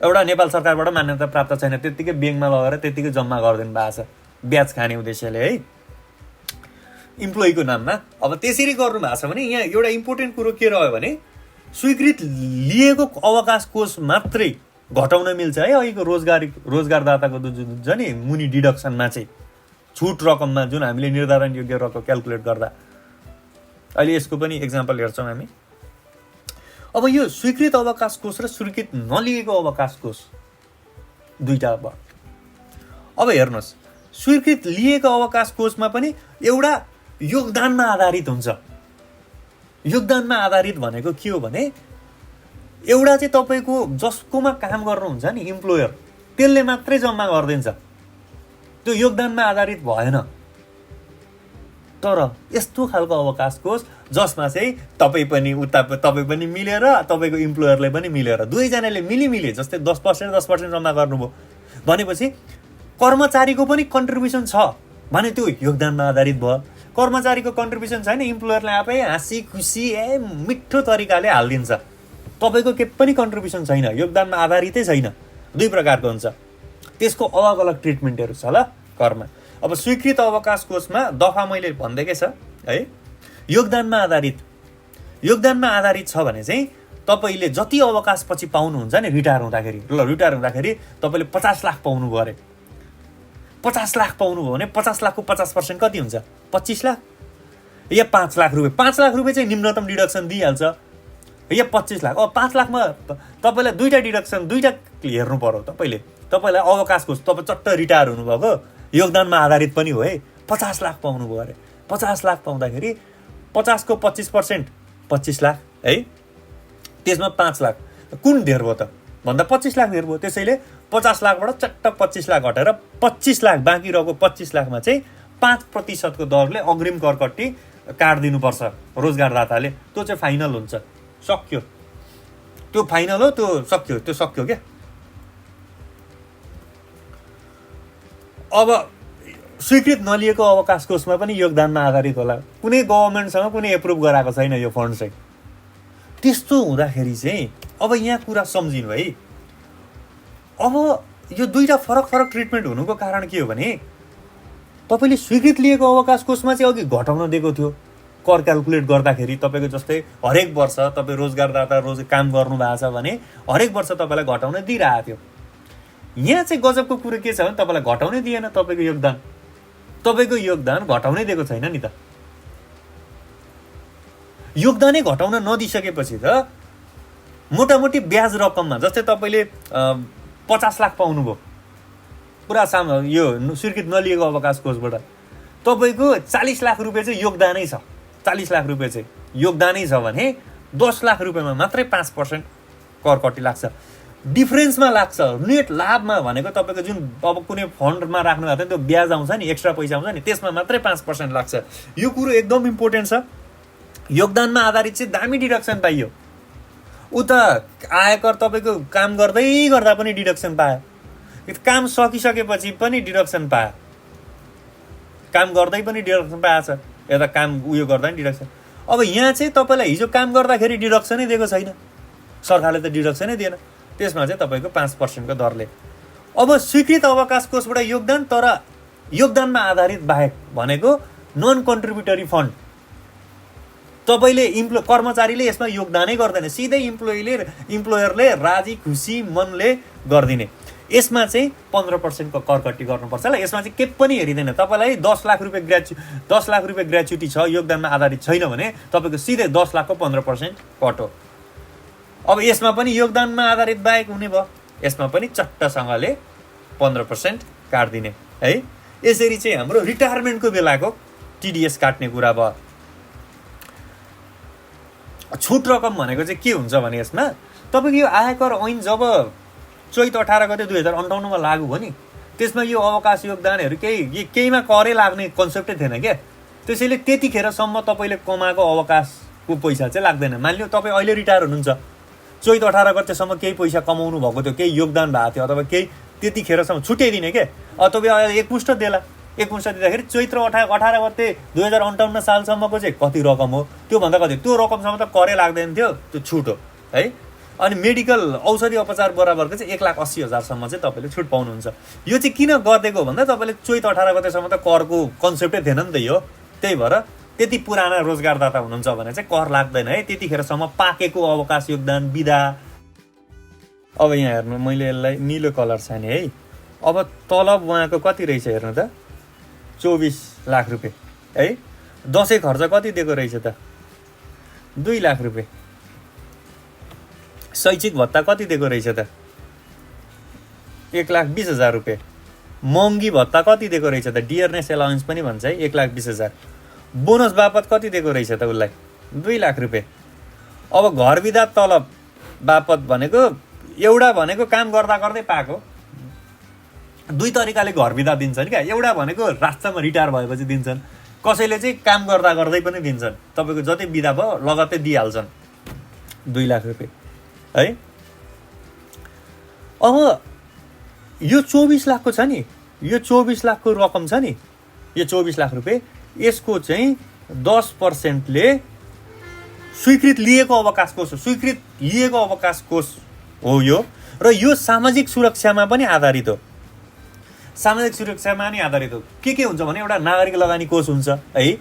एउटा नेपाल सरकारबाट मान्यता प्राप्त छैन, त्यत्तिकै ब्याङ्कमा लगेर त्यत्तिकै जम्मा गरिदिनु भएको छ ब्याज खाने उद्देश्यले है, इम्प्लोइको नाममा। अब त्यसरी गर्नु भएको छ भने यहाँ एउटा इम्पोर्टेन्ट कुरो के रह्यो भने स्वीकृत लिएको अवकाश कोष मात्रै घटाउन मिल्छ है। अहिलेको रोजगारदाताको जुन नि मुनि डिडक्सनमा चाहिँ छुट रकममा जुन हामीले निर्धारण योग्य रकम क्यालकुलेट गर्दा, अहिले यसको पनि एक्जाम्पल हेर्छौँ हामी। अब यो स्वीकृत अवकाश कोष र स्वीकृत नलिएको अवकाश कोष दुईटा भयो। अब हेर्नुहोस्, स्वीकृत लिएको अवकाश कोषमा पनि एउटा योगदानमा आधारित हुन्छ। योगदानमा आधारित भनेको के हो भने एउटा चाहिँ तपाईँको जसकोमा काम गर्नुहुन्छ नि इम्प्लोयर, त्यसले मात्रै जम्मा गरिदिन्छ, त्यो योगदानमा आधारित भएन। तर यस्तो खालको अवकाश कोष जसमा चाहिँ तपाईँ पनि मिलेर तपाईँको इम्प्लोयरले पनि मिलेर दुवैजनाले मिले जस्तै 10% जम्मा गर्नुभयो भनेपछि कर्मचारीको पनि कन्ट्रिब्युसन छ भने त्यो योगदानमा आधारित भयो। कर्मचारीको कन्ट्रिब्युसन छैन, इम्प्लोयरले आफै हाँसी खुसी मिठो तरिकाले हालिदिन्छ, तपाईँको केही पनि कन्ट्रिब्युसन छैन, योगदानमा आधारितै छैन। दुई प्रकारको हुन्छ, त्यसको अलग अलग ट्रिटमेन्टहरू छ ल करमा। अब स्वीकृत अवकाश कोषमा दफा मैले भन्दैकै छ है, योगदानमा आधारित छ भने चाहिँ तपाईँले जति अवकाश पछि पाउनुहुन्छ नि रिटायर हुँदाखेरि, रिटायर हुँदाखेरि तपाईँले 50 लाख पाउनुभयो अरे, 50 लाख पाउनुभयो भने 50 लाखको 50% कति हुन्छ? 25 लाख या 5 लाख रुपियाँ। 5 लाख रुपियाँ चाहिँ निम्नतम डिडक्सन दिइहाल्छ या 25 लाख। अब 5 लाखमा तपाईँलाई दुईवटा डिडक्सन दुईवटा हेर्नु पर्यो। तपाईँलाई अवकाश कोष तपाईँ चट्ट रिटायर हुनुभएको योगदानमा आधारित पनि हो है, 50 लाख पाउनुभयो अरे। 50 लाख पाउँदाखेरि 50 को 25% 25 लाख है, त्यसमा 5 लाख कुन धेर भयो त भन्दा 25 लाख धेर भयो। त्यसैले 50 लाखबाट चट्ट 25 लाख घटेर 25 लाख बाँकी रहेको 25 लाखमा चाहिँ 5% को दरले अग्रिम करकट्टी काटिदिनुपर्छ रोजगारदाताले। त्यो चाहिँ फाइनल हुन्छ, सक्यो, त्यो फाइनल हो, त्यो सक्यो क्या। अब स्वीकृत नलिएको अवकाश कोषमा पनि योगदानमा आधारित होला, कुनै गभर्मेन्टसँग कुनै एप्रुभ गराएको छैन यो फन्ड चाहिँ। त्यस्तो हुँदाखेरि चाहिँ अब यहाँ कुरा सम्झिनु है। अब यो दुईवटा फरक ट्रिटमेन्ट हुनुको कारण के हो भने तपाईँले स्वीकृत लिएको अवकाश कोषमा चाहिँ अघि घटाउन दिएको थियो कर क्यालकुलेट गर्दाखेरि। तपाईँको जस्तै हरेक वर्ष तपाईँ रोजगारदाता काम गर्नु भएको छ भने हरेक वर्ष तपाईँलाई घटाउन दिइरहेको थियो। यहाँ चाहिँ गजबको कुरो के छ भने तपाईँलाई घटाउनै दिएन, तपाईँको योगदान घटाउनै दिएको छैन नि त। योगदानै घटाउन नदिइसकेपछि त मोटामोटी ब्याज रकममा जस्तै तपाईँले 50 लाख पाउनुभयो पुरा यो स्वीकृत नलिएको अवकाश कोषबाट, तपाईँको 40 लाख रुपियाँ चाहिँ योगदानै छ। 40 लाख रुपियाँ चाहिँ योगदानै छ भने 10 लाख रुपियाँमा मात्रै 5% कर कट्टी लाग्छ। डिफरेन्समा लाग्छ। नेट लाभमा भनेको तपाईँको जुन अब कुनै फन्डमा राख्नु भएको थियो त्यो ब्याज आउँछ नि, एक्स्ट्रा पैसा आउँछ नि, त्यसमा मात्रै 5% लाग्छ। यो कुरो एकदम इम्पोर्टेन्ट छ। योगदानमा आधारित चाहिँ दामी डिडक्सन पाइयो। उता आयकर तपाईँको काम गर्दै गर्दा पनि डिडक्सन पायो, काम सकिसकेपछि पनि डिडक्सन पायो, काम गर्दै पनि डिडक्सन पाएको छ, यता काम उयो गर्दा पनि डिडक्सन। अब यहाँ चाहिँ तपाईँलाई हिजो काम गर्दाखेरि डिडक्सनै दिएको छैन, सरकारले त डिडक्सनै दिएन, त्यसमा चाहिँ तपाईँको 5%को दरले। अब स्वीकृत अवकाश कोषबाट योगदान, तर योगदानमा आधारित बाहेक भनेको नन कन्ट्रिब्युटरी फन्ड, तपाईँले कर्मचारीले यसमा योगदानै गर्दैन, सिधै इम्प्लोयरले राजी खुसी मनले गरिदिने। यसमा चाहिँ 15%को करकट्टी गर्नुपर्छ ल। यसमा चाहिँ केही पनि हेरिँदैन। तपाईँलाई 10 लाख रुपियाँ ग्रेच्युटी छ, योगदानमा आधारित छैन भने तपाईँको सिधै 10 लाखको 15% कट हो। अब यसमा पनि योगदानमा आधारित बाहेक हुने भयो, यसमा पनि चट्टसँगले 15% काट्दिने है। यसरी चाहिँ हाम्रो रिटायरमेन्टको बेलाको टिडिएस काट्ने कुरा भयो। छुट रकम भनेको चाहिँ के हुन्छ भने यसमा तपाईँको यो आयकर ऐन जब चैत 18 गते 2058 लागू भयो नि, त्यसमा यो अवकाश योगदानहरू केहीमा करै लाग्ने कन्सेप्टै थिएन क्या। त्यसैले त्यतिखेरसम्म तपाईँले कमाएको अवकाशको पैसा चाहिँ लाग्दैन। मानिलियो तपाईँ अहिले रिटायर हुनुहुन्छ, चैत 18 गतेसम्म केही पैसा कमाउनु भएको थियो, केही योगदान भएको थियो, अथवा केही त्यतिखेरसम्म छुट्याइदिने के। तपाईँ एकमुष्ट देला, एकमुष्ट दिँदाखेरि चैत्र 18 गते 2058 सालसम्मको चाहिँ कति रकम हो, त्योभन्दा कति, त्यो रकमसम्म त करै लाग्दैन थियो, त्यो छुट हो है। अनि मेडिकल औषधि उपचार बराबरको चाहिँ 1,80,000सम्म चाहिँ तपाईँले छुट पाउनुहुन्छ। यो चाहिँ किन गरिदिएको भन्दा तपाईँले चैत 18 गतेसम्म त करको कन्सेप्टै थिएन नि त यो, त्यही भएर त्यति पुराना रोजगारदाता हुनुहुन्छ भने चाहिँ कर लाग्दैन है। त्यतिखेरसम्म पाकेको अवकाश योगदान बिदा। अब यहाँ हेर्नु, मैले यसलाई निलो कलर छाने है। अब तलब उहाँको कति रहेछ हेर्नु त, 24 लाख रुपियाँ है। दसैँ खर्च कति दिएको रहेछ त, 2 लाख रुपियाँ। शैक्षिक भत्ता कति दिएको रहेछ त, 1,20,000 रुपियाँ। महँगी भत्ता कति दिएको रहेछ त, डियरनेस एलाउन्स पनि भन्छ है, 1,20,000। बोनस बापत कति दिएको रहेछ त उसलाई, 2 लाख रुपियाँ। अब घर बिदा तलब बापत भनेको एउटा भनेको काम गर्दा गर्दै पाएको, 2 तरिकाले घर बिदा दिन्छन् क्या। एउटा भनेको राष्ट्रमा रिटायर भएपछि दिन्छन्, कसैले चाहिँ काम गर्दा गर्दै पनि दिन्छन्, तपाईँको जति बिदा भयो लगत्तै दिइहाल्छन् 2 लाख रुपियाँ है। अब यो 24 लाखको छ नि, यो 24 लाखको रकम छ नि, यो 24 लाख रुपियाँ, यसको चाहिँ 10%ले स्वीकृत लिएको अवकाश कोष हो, स्वीकृत लिएको अवकाश कोष हो यो। र यो सामाजिक सुरक्षामा पनि आधारित हो, सामाजिक सुरक्षामा नि आधारित हो। के हुन्छ भने एउटा नागरिक लगानी कोष हुन्छ है,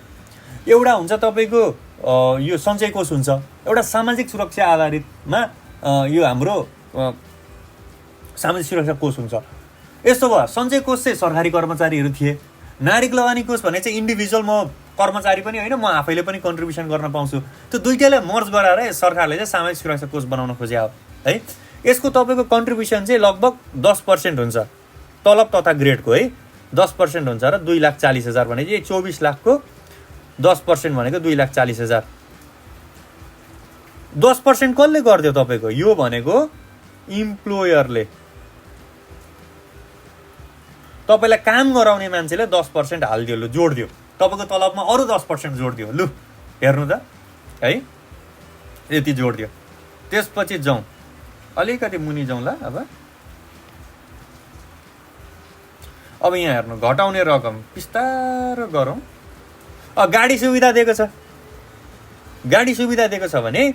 एउटा हुन्छ तपाईँको यो सञ्चय कोष हुन्छ, एउटा सामाजिक सुरक्षा आधारितमा यो हाम्रो सामाजिक सुरक्षा कोष हुन्छ। यस्तो भयो, सञ्चय कोष चाहिँ सरकारी कर्मचारीहरू थिए, नागरिक लगानी कोष भने चाहिँ इन्डिभिजुअल, म कर्मचारी पनि होइन, म आफैले पनि कन्ट्रिब्युसन गर्न पाउँछु। त्यो दुइटालाई मर्ज गराएर सरकारले चाहिँ सामाजिक सुरक्षा कोष बनाउन खोज्या हो है। यसको तपाईँको कन्ट्रिब्युसन चाहिँ लगभग 10% हुन्छ, तलब तथा ग्रेडको है 10% हुन्छ। र 2,40,000 भने चाहिँ 24 लाखको 10% भनेको 2,40,000। 10% कसले गरिदियो तपाईँको, यो भनेको इम्प्लोयरले, तपाईँलाई काम गराउने मान्छेले 10% हालिदियो, लु जोडिदियो, तपाईँको तलबमा अरू 10% जोडिदियो, लु हेर्नु त है, यति जोडिदियो। त्यसपछि जाउँ अलिकति मुनि जाउँ ल। अब यहाँ हेर्नु, घटाउने रकम बिस्तारो गरौँ। गाडी सुविधा दिएको छ, गाडी सुविधा दिएको छ भने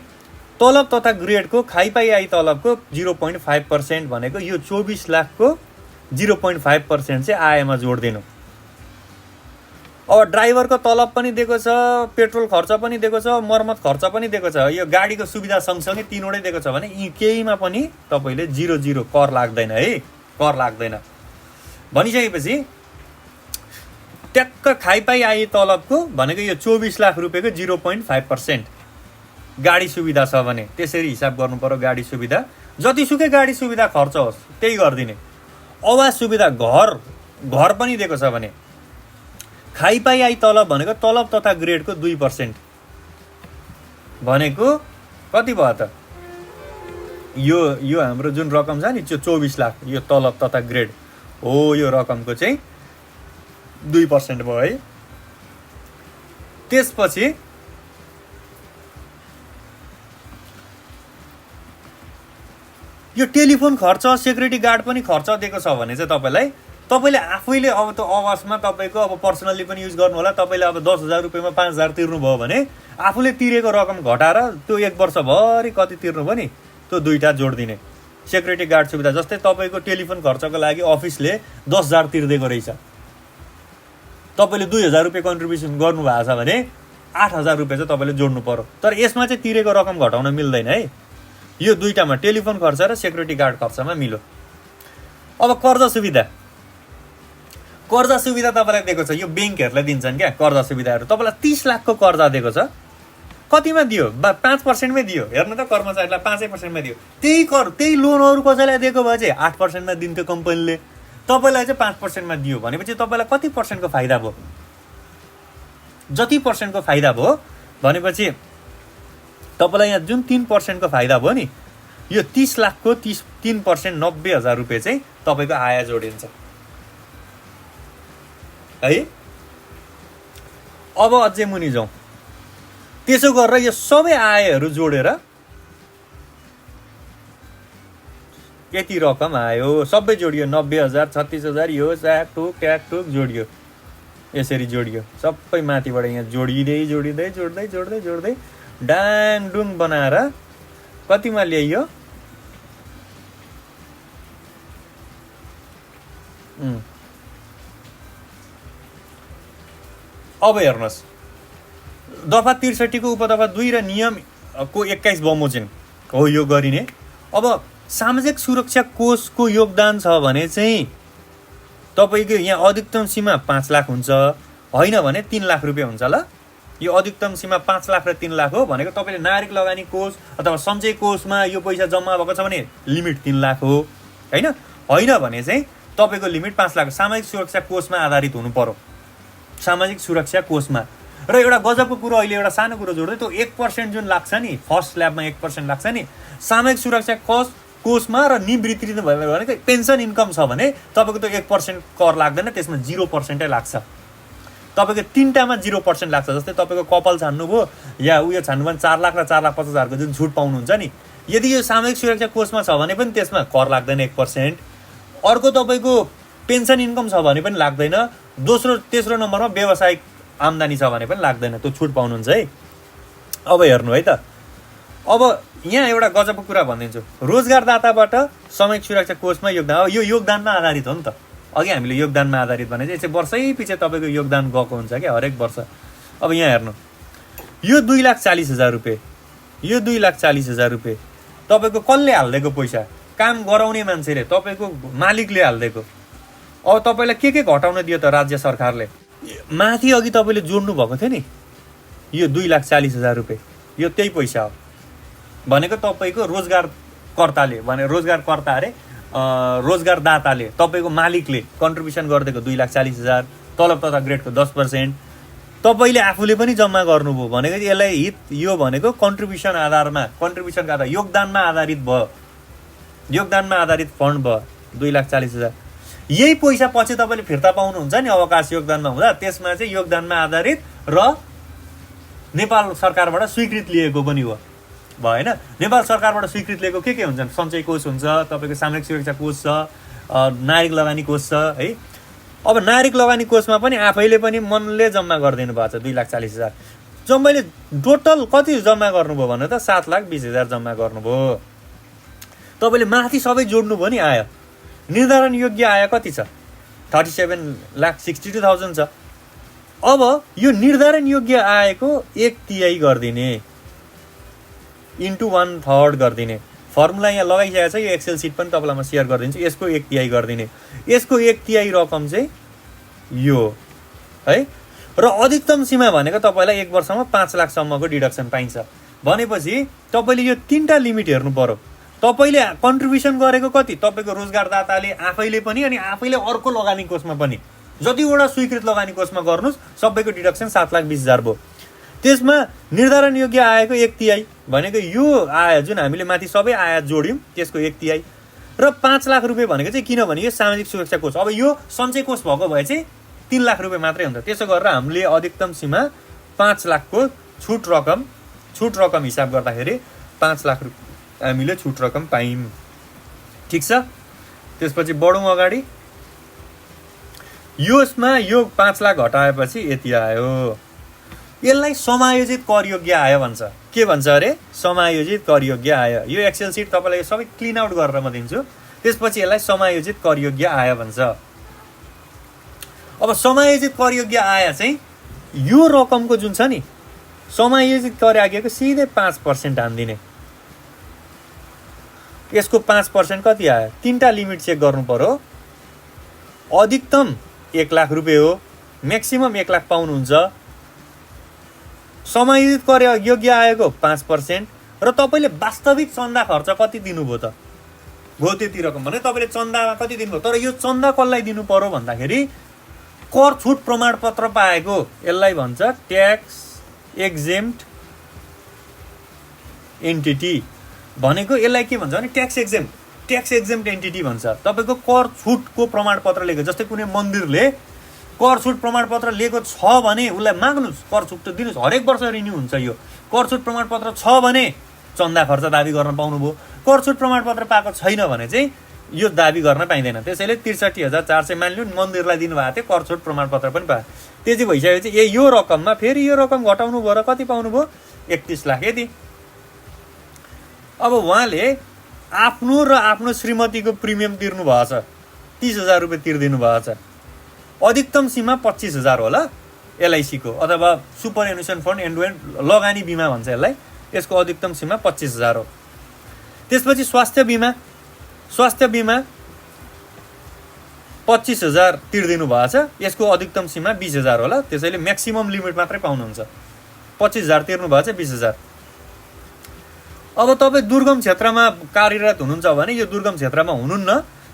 तलब तथा ग्रेडको खाइपाई आई तलबको 0.5% भनेको यो 24 लाखको 0.5% चाहिँ आयमा जोडिदिनु। अब ड्राइभरको तलब पनि दिएको छ, पेट्रोल खर्च पनि दिएको छ, मर्मत खर्च पनि दिएको छ, यो गाडीको सुविधा सँगसँगै तीनवटै दिएको छ भने यी केहीमा पनि तपाईँले 0 कर लाग्दैन है, कर लाग्दैन। भनिसकेपछि ट्याक्क खाइपाई आई तलबको भनेको यो 24 लाख रुपियाँको 0.5% गाडी सुविधा छ भने त्यसरी हिसाब गर्नु पर्यो। गाडी सुविधा जतिसुकै गाडी सुविधा खर्च होस् त्यही गरिदिने। आवास सुविधा घर पनि दिएको छ भने खाइपाई आई तलब भनेको तलब तथा ग्रेडको 2% भनेको कति भयो त, यो हाम्रो जुन रकम छ नि त्यो 24 लाख यो तलब तथा ग्रेड हो, यो रकमको चाहिँ 2% भयो है। त्यसपछि यो टेलिफोन खर्च, सेक्युरिटी गार्ड पनि खर्च दिएको छ भने चाहिँ तपाईँले आफैले अब त अगस्तमा तपाईँको अब पर्सनल्ली पनि युज गर्नु होला। तपाईँले अब 10,000 रुपियाँमा 5,000 तिर्नुभयो भने आफूले तिरेको रकम घटाएर त्यो 1 वर्षभरि कति तिर्नुभयो नि त्यो 2टा जोडिदिने। सेक्युरिटी गार्ड सुविधा जस्तै तपाईँको टेलिफोन खर्चको लागि अफिसले 10,000 तिर्दिएको रहेछ, तपाईँले 2,000 रुपियाँ कन्ट्रिब्युसन गर्नुभएको छ भने 8,000 रुपियाँ चाहिँ तपाईँले जोड्नु पर्यो। तर यसमा चाहिँ तिरेको रकम घटाउन मिल्दैन है। यो 2टामा टेलिफोन खर्च र सेक्युरिटी गार्ड खर्चमा मिल्यो। अब कर्जा सुविधा तपाईँलाई दिएको छ, यो ब्याङ्कहरूले दिन्छन् क्या कर्जा सुविधाहरू। तपाईँलाई 30 लाखको कर्जा दिएको छ, कतिमा दियो? 5%मै दियो। हेर्नु त, कर्मचारीलाई 5% दियो। त्यही लोनहरू कसैलाई दिएको भए चाहिँ 8%मा दिन्थ्यो कम्पनीले, तपाईँलाई चाहिँ 5%मा दियो भनेपछि तपाईँलाई कति पर्सेन्टको फाइदा भयो? जति पर्सेन्टको फाइदा भयो भनेपछि तपाईँलाई यहाँ जुन 3%को फाइदा भयो नि, यो 30 लाखको 3% 90,000 रुपियाँ चाहिँ तपाईँको आय जोडिन्छ है। अब अझै मुनि जाउँ। त्यसो गरेर यो सबै आयहरू जोडेर यति रकम आयो, सबै जोडियो 90,000 36,000 यो ट्याक जोडियो, यसरी जोडियो सबै माथिबाट यहाँ जोड्दै डाङडुङ बनाएर कतिमा ल्याइयो? अब हेर्नुहोस्, दफा 63 को उपदफा 2 र नियम को 21 बमोजिम हो यो गरिने। अब सामाजिक सुरक्षा कोषको योगदान छ भने चाहिँ तपाईँको यहाँ अधिकतम सीमा 5 लाख हुन्छ, होइन भने 3 लाख रुपियाँ हुन्छ। ल, यो अधिकतम सीमा 5 लाख र 3 लाख हो भनेको तपाईँले नागरिक लगानी कोष अथवा सञ्चय कोषमा यो पैसा जम्मा भएको छ भने लिमिट 3 लाख हो, होइन भने चाहिँ तपाईँको लिमिट 5 लाख सामाजिक सुरक्षा कोषमा आधारित हुनु पर्यो। सामाजिक सुरक्षा कोषमा र एउटा गजबको कुरो, अहिले एउटा सानो कुरो जोड्दै, त्यो 1% जुन लाग्छ नि, फर्स्ट स्ल्याबमा 1% लाग्छ नि सामाजिक सुरक्षा कोषमा र निवृत्ति भयो भने पेन्सन इन्कम छ भने तपाईँको त्यो 1% कर लाग्दैन, त्यसमा 0% लाग्छ। तपाईँको 3टामा 0% लाग्छ। जस्तै तपाईँको कपाल छान्नुभयो या उयो छान्नु भने 4 लाख र 4,50,000 जुन छुट पाउनुहुन्छ नि, यदि यो सामाजिक सुरक्षा कोषमा छ भने पनि त्यसमा कर लाग्दैन 1%। अर्को तपाईँको पेन्सन इन्कम छ भने पनि लाग्दैन। तेस्रो नम्बरमा व्यावसायिक आम्दानी छ भने पनि लाग्दैन, त्यो छुट पाउनुहुन्छ है। अब हेर्नु है त, अब यहाँ एउटा गजबको कुरा भनिदिन्छु। रोजगारदाताबाट सामाजिक सुरक्षा कोषमा योगदान, अब यो योगदानमा आधारित हो नि त। अघि हामीले योगदानमा आधारित भने चाहिँ यसै वर्षै पछि तपाईँको योगदान गएको हुन्छ क्या हरेक वर्ष। अब यहाँ हेर्नु, यो 2,40,000 रुपियाँ, यो 2,40,000 रुपियाँ तपाईँको कसले हालिदिएको पैसा? काम गराउने मान्छेले, तपाईँको मालिकले हालिदिएको। अब तपाईँलाई के घटाउन दियो त राज्य सरकारले? माथि अघि तपाईँले जोड्नु भएको थियो नि यो 2,40,000 रुपियाँ, यो त्यही पैसा हो भनेको तपाईँको रोजगारकर्ताले भने रोजगारकर्ता अरे रोजगारदाताले तपाईँको मालिकले कन्ट्रिब्युसन गरिदिएको 2,40,000 तलब तथा ग्रेडको 10%, तपाईँले आफूले पनि जम्मा गर्नुभयो भनेको यसलाई हित, यो भनेको कन्ट्रिब्युसन आधारमा, कन्ट्रिब्युसनको आधार योगदानमा आधारित भयो, योगदानमा आधारित फन्ड भयो 2,40,000। यही पैसा पछि तपाईँले फिर्ता पाउनुहुन्छ नि अवकाश योगदानमा हुँदा, त्यसमा चाहिँ योगदानमा आधारित र नेपाल सरकारबाट स्वीकृत लिएको पनि हो भएन। नेपाल सरकारबाट स्वीकृत लिएको के हुन्छन्? सञ्चय कोष हुन्छ, तपाईँको सामाजिक सुरक्षा कोष छ, नागरिक लगानी कोष छ है। अब नागरिक लगानी कोषमा पनि आफैले पनि मनले जम्मा गरिदिनु भएको छ 2,40,000। जम्मैले टोटल कति जम्मा गर्नुभयो भने त 7,20,000 जम्मा गर्नुभयो। तपाईँले माथि सबै जोड्नुभयो नि आयो। निर्धारण योग्य आय कति छ? 37,62,000 छ। अब यो निर्धारण योग्य आयको 1/3 गरिदिने इन्टु 1/3 गरिदिने फर्मुला यहाँ लगाइसकेको छ। यो एक्सेल सिट पनि तपाईँलाई म सेयर गरिदिन्छु। यसको 1/3 गरिदिने, यसको 1/3 रकम चाहिँ यो है। र अधिकतम सीमा भनेको तपाईँलाई 1 वर्षमा 5 लाखसम्मको डिडक्सन पाइन्छ भनेपछि तपाईँले यो 3टा लिमिट हेर्नु पर्यो। तपाईँले कन्ट्रिब्युसन गरेको कति? तपाईँको रोजगारदाताले आफैले पनि अनि आफैले अर्को लगानी कोषमा पनि जतिवटा स्वीकृत लगानी कोषमा गर्नुहोस् सबैको डिडक्सन 7,20,000 भयो। त्यसमा निर्धारण योग्य आयको 1/3 भनेको यो आय जुन हामीले माथि सबै आय जोड्यौँ त्यसको 1/3 र 5 लाख रुपियाँ भनेको चाहिँ किनभने यो सामाजिक सुरक्षा कोष, अब यो सञ्चय कोष भएको भए चाहिँ 3 लाख रुपियाँ मात्रै हुन्छ। त्यसो गरेर हामीले अधिकतम सीमा 5 लाखको छुट रकम हिसाब गर्दाखेरि 5 लाख रुपियाँ हामीले छुट रकम पायौँ। ठिक छ, त्यसपछि बढौँ अगाडि। यसमा यो 5 लाख घटाएपछि यति आयो। यसलाई समायोजित करयोग्य आय भन्छ। के भन्छ अरे? समायोजित करयोग्य आय। यो एक्सेल सिट तपाईँलाई सबै क्लिन आउट गरेर म दिन्छु, त्यसपछि यसलाई समायोजित करयोग्य आय भन्छ। अब समायोजित करयोग्य आय चाहिँ यो रकमको जुन छ नि समायोजित करागिएको सिधै 5% हान्दिने। यसको 5% कति आयो? 3टा लिमिट चेक गर्नु पर्यो। अधिकतम 1 लाख रुपियाँ हो, म्याक्सिमम 1 लाख पाउनुहुन्छ। समायोजित कर योग्य आएको 5% र तपाईँले वास्तविक चन्दा खर्च कति दिनुभयो त? हो त्यति रकम भने तपाईँले चन्दामा कति दिनुभयो। तर यो चन्दा कसलाई दिनु पर्यो भन्दाखेरि कर छुट प्रमाणपत्र पाएको, यसलाई भन्छ ट्याक्स एक्जेम्प्ट एन्टिटी भनेको। यसलाई के भन्छ भने ट्याक्स एक्जेम्प्ट एन्टिटी भन्छ। तपाईँको कर छुटको प्रमाणपत्र लिएको, जस्तै कुनै मन्दिरले कर छुट प्रमाणपत्र लिएको छ भने उसलाई माग्नुहोस्, कर छुट त दिनुहोस्। हरेक वर्ष रिन्यू हुन्छ यो। कर छुट प्रमाणपत्र छ भने चन्दा खर्च दाबी गर्न पाउनुभयो। कर छुट प्रमाणपत्र पाएको छैन भने चाहिँ यो दाबी गर्न पाइँदैन। त्यसैले 63,400 मानिलिउँ मन्दिरलाई दिनुभएको थियो, कर छुट प्रमाणपत्र पनि पायो। त्यति भइसकेपछि यो रकममा फेरि यो रकम घटाउनु भयो र कति पाउनुभयो? 31 लाख। यति। अब उहाँले आफ्नो र आफ्नो श्रीमतीको प्रिमियम तिर्नु भएको छ, 30,000 रुपियाँ तिर्दिनु भएको छ। अधिकतम सीमा 25,000 होला एलआइसीको, अथवा सुपर एनुसन फन्ड एन्ड लगानी बिमा भन्छ यसलाई। यसको अधिकतम सीमा 25,000 हो। त्यसपछि स्वास्थ्य बिमा 25,000 तिर्दिनु भएको छ। यसको अधिकतम सीमा 20,000 होला। त्यसैले म्याक्सिमम लिमिट मात्रै पाउनुहुन्छ। 25,000 तिर्नु भएको छ, 20,000। अब तपाईँ दुर्गम क्षेत्रमा कार्यरत हुनुहुन्छ भने यो दुर्गम क्षेत्रमा हुनुहुन्न,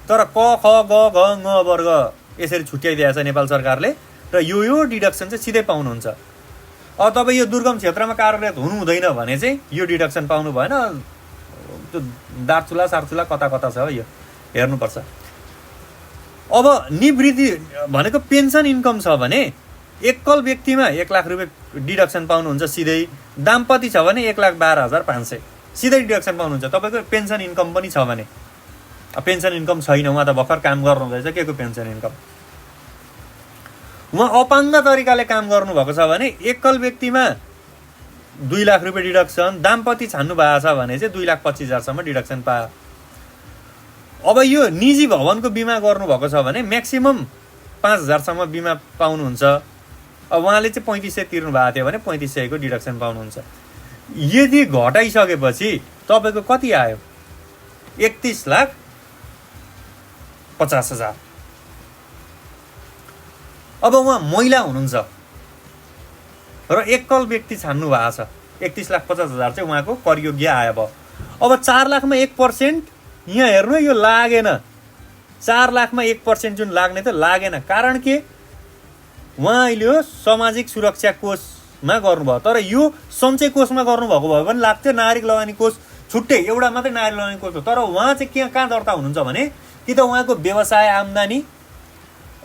तर क ख ग घ ङ वर्ग यसरी छुट्याइदिएको छ नेपाल सरकारले र यो डिडक्सन चाहिँ सिधै पाउनुहुन्छ। अब तपाईँ यो दुर्गम क्षेत्रमा कार्यरत हुनुहुँदैन भने चाहिँ यो डिडक्सन पाउनु भएन। त्यो दार्चुला सार्चुला कता छ यो हेर्नुपर्छ। अब निवृत्ति भनेको पेन्सन इन्कम छ भने एकल व्यक्तिमा 1 लाख रुपियाँ डिडक्सन पाउनुहुन्छ सिधै। दाम्पति छ भने 1,12,500 सिधै डिडक्सन पाउनुहुन्छ। तपाईँको पेन्सन इन्कम पनि छ भने। पेन्सन इन्कम छैन, उहाँ त भर्खर काम गर्नुहुँदैछ, के को पेन्सन इन्कम? उहाँ अपाङ्ग तरिकाले काम गर्नुभएको छ भने एकल व्यक्तिमा 2 लाख रुपियाँ डिडक्सन, दाम्पति छान्नु भएको छ भने चाहिँ 2,25,000 डिडक्सन पायो। अब यो निजी भवनको बिमा गर्नुभएको छ भने म्याक्सिमम 5,000 बिमा पाउनुहुन्छ। अब उहाँले चाहिँ 3,500 तिर्नु भएको थियो भने 3,500 को डिडक्सन पाउनुहुन्छ। यदि घटाइसकेपछि तपाईँको कति आयो? 31,50,000। अब उहाँ महिला हुनुहुन्छ र एकल व्यक्ति छान्नु भएको छ, 31,50,000 चाहिँ उहाँको करयोग्य आय भयो। अब 4 लाखमा 1% यहाँ हेर्नु, यो लागेन। 4 लाखमा 1% जुन लाग्ने त लागेन। कारण के? उहाँ अहिले सामाजिक सुरक्षा कोषमा गर्नुभयो, तर यो सञ्चय कोषमा गर्नुभएको भए पनि लाग्थ्यो। नागरिक लगानी कोष छुट्टै एउटा मात्रै नागरिक लगानी कोष हो। तर उहाँ चाहिँ कहाँ दर्ता हुनुहुन्छ भने कि त उहाँको व्यवसाय आम्दानी,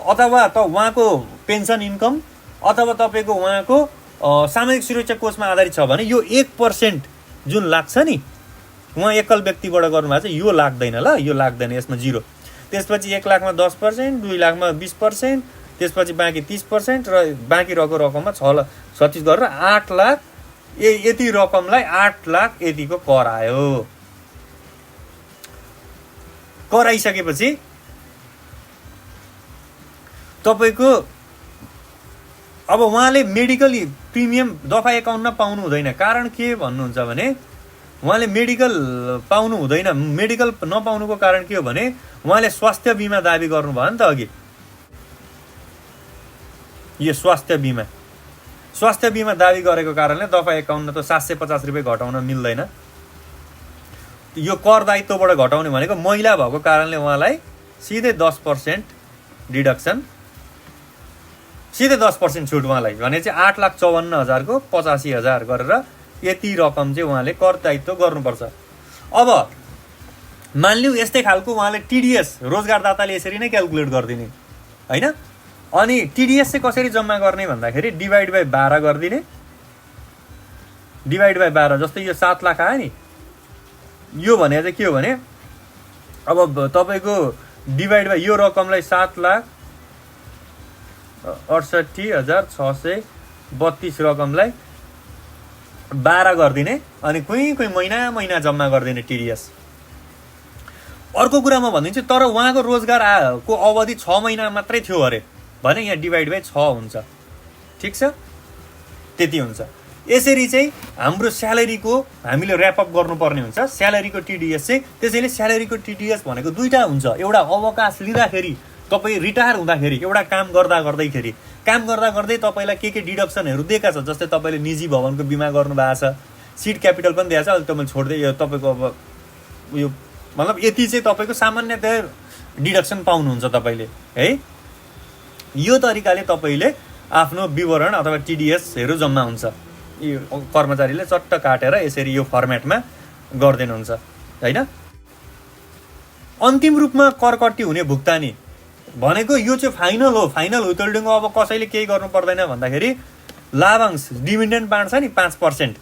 अथवा त उहाँको पेन्सन इन्कम, अथवा तपाईँको उहाँको सामाजिक सुरक्षा कोषमा आधारित छ भने यो 1% जुन लाग्छ नि, उहाँ एकल व्यक्तिबाट गर्नुभएको छ, यो लाग्दैन। ल, यो लाग्दैन, यसमा 0। त्यसपछि 1 लाखमा 10%, 2 लाखमा 20%, त्यसपछि बाँकी 30% र बाँकी रहेको रकममा 36 गरेर 8 लाख। यति रकमलाई 8 लाख यतिको कर आयो। कर आइसकेपछि तपाईँको अब उहाँले मेडिकल प्रिमियम दफा 51 पाउनु हुँदैन। कारण के भन्नुहुन्छ भने उहाँले मेडिकल पाउनु हुँदैन। मेडिकल नपाउनुको कारण के हो भने उहाँले स्वास्थ्य बिमा दाबी गर्नुभयो नि त अघि। यो स्वास्थ्य बिमा दाबी गरेको कारणले दफा 51 त 750 रुपियाँ घटाउन मिल्दैन। यो कर दायित्वबाट घटाउने भनेको महिला भएको कारणले उहाँलाई सिधै 10% डिडक्सन सिधै 10% छुट उहाँलाई भने चाहिँ 8,54,000 को 85,000 गरेर यति रकम चाहिँ उहाँले कर दायित्व गर्नुपर्छ। अब मानिलिउँ यस्तै खालको उहाँले टिडिएस रोजगारदाताले यसरी नै क्यालकुलेट गरिदिने होइन। अनि टिडिएस चाहिँ कसरी जम्मा गर्ने भन्दाखेरि डिभाइड बाई 12 गरिदिने। डिभाइड बाई 12 जस्तै यो 7 लाख आयो नि, यो भने चाहिँ के हो भने अब तपाईँको डिभाइड बाई यो रकमलाई 7,68,632 रकमलाई 12 गरिदिने अनि कोही महिना जम्मा गरिदिने टिडिएस। अर्को कुरा म भनिदिन्छु, तर उहाँको रोजगारको अवधि 6 महिना मात्रै थियो अरे भने यहाँ डिभाइड बाई 6 हुन्छ। ठिक छ, त्यति हुन्छ। यसरी चाहिँ हाम्रो स्यालेरीको हामीले ऱ्यापअप गर्नुपर्ने हुन्छ, स्यालेरीको टिडिएस चाहिँ। त्यसैले स्यालेरीको टिडिएस भनेको दुईवटा हुन्छ, एउटा अवकाश लिँदाखेरि तपाईँ रिटायर हुँदाखेरि, एउटा काम गर्दाखेरि। काम गर्दै तपाईँलाई के डिडक्सनहरू दिएका छ, जस्तै तपाईँले निजी भवनको बिमा गर्नुभएको छ, सिड क्यापिटल पनि दिएको छ, अहिले तपाईँले छोड्दै यो तपाईँको अब उयो मतलब यति चाहिँ तपाईँको सामान्यतया डिडक्सन पाउनुहुन्छ तपाईँले है। यो तरिकाले तपाईँले आफ्नो विवरण अथवा टिडिएसहरू जम्मा हुन्छ। यो कर्मचारीले चट्ट काटेर यसरी यो फर्मेटमा गरिदिनुहुन्छ होइन। अन्तिम रूपमा कर कट्टी हुने भुक्तानी भनेको यो चाहिँ फाइनल हो। फाइनल विथहोल्डिङ अब कसैले केही गर्नु पर्दैन भन्दाखेरि लाभांश डिभिडेन्ड बाँड्छ नि 5%,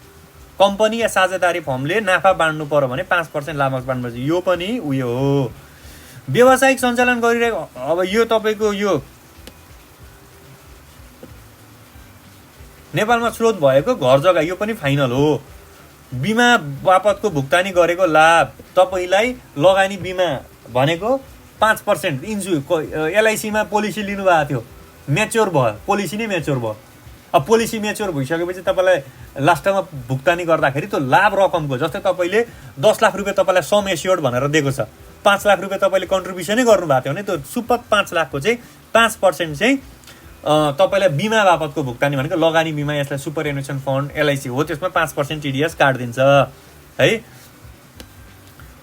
कम्पनी या साझेदारी फर्मले नाफा बाँड्नु पर्यो भने 5% लाभांश बाँड्नुपर्छ। यो पनि उयो हो, व्यावसायिक सञ्चालन गरिरहेको। अब यो तपाईँको यो नेपालमा स्रोत भएको घर जग्गा यो पनि फाइनल हो। बिमा बापतको भुक्तानी गरेको लाभ तपाईँलाई लगानी बिमा भनेको 5% एलआइसीमा पोलिसी लिनुभएको थियो, म्याच्योर भयो, पोलिसी नै म्याच्योर भयो। अब पोलिसी म्याच्योर भइसकेपछि तपाईँलाई लास्टमा भुक्तानी गर्दाखेरि त्यो लाभ रकमको, जस्तै तपाईँले 10 लाख रुपियाँ तपाईँलाई सम एस्योर्ड भनेर दिएको छ, 5 लाख रुपियाँ तपाईँले कन्ट्रिब्युसनै गर्नुभएको थियो भने त्यो सुपथ 5 लाखको चाहिँ 5% चाहिँ तपाईँलाई बिमा बापतको भुक्तानी भनेको लगानी बिमा, यसलाई सुपर एनुसन फन्ड एलआइसी हो, त्यसमा 5% टिडिएस काटिदिन्छ है।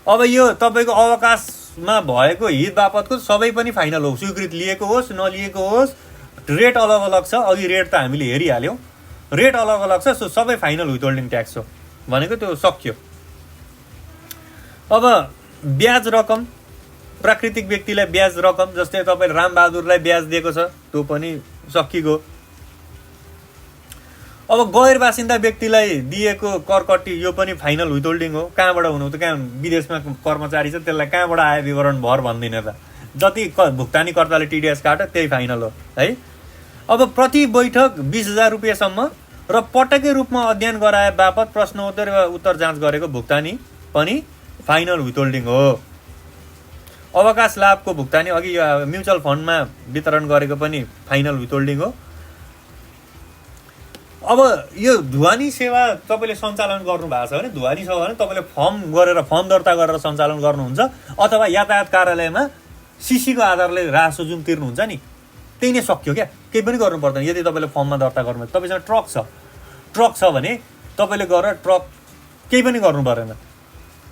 अब यो तपाईँको अवकाशमा भएको हित बापतको सबै पनि फाइनल हो, स्वीकृति लिएको होस् नलिएको होस्, रेट अलग अलग छ। अघि रेट त हामीले हेरिहाल्यौँ, रेट अलग अलग छ, सो सबै फाइनल विथहोल्डिङ ट्याक्स हो भनेको त्यो सक्यो। अब ब्याज रकम, प्राकृतिक व्यक्तिलाई ब्याज रकम, जस्तै तपाईँले रामबहादुरलाई ब्याज दिएको छ त्यो पनि सकिगयो। अब गैर बासिन्दा व्यक्तिलाई दिएको कर कट्टी यो पनि फाइनल विथहोल्डिङ हो। कहाँबाट हुनु त, कहाँ विदेशमा कर्मचारी छ त्यसलाई कहाँबाट आयो विवरण भर भन्दिनँ त, जति भुक्तानीकर्ताले टिडिएस काट्यो त्यही फाइनल हो है। अब प्रति बैठक 20,000 रुपियाँसम्म र पटकै रूपमा अध्ययन गराए बापत प्रश्नोत्तर वा उत्तर जाँच गरेको भुक्तानी पनि फाइनल विथहोल्डिङ हो। अवकाश लाभको भुक्तानी अघि म्युचुअल फन्डमा वितरण गरेको पनि फाइनल विथहोल्डिङ हो। अब यो ढुवानी सेवा तपाईँले सञ्चालन गर्नुभएको छ भने, ढुवानी छ भने तपाईँले फर्म दर्ता गरेर सञ्चालन गर्नुहुन्छ, अथवा यातायात कार्यालयमा सिसीको आधारले रासो जुन तिर्नुहुन्छ नि त्यही नै सक्यो क्या, केही पनि गर्नु पर्दैन। यदि तपाईँले फर्ममा दर्ता गर्नु, तपाईँसँग ट्रक छ भने तपाईँले गएर ट्रक केही पनि गर्नु परेन,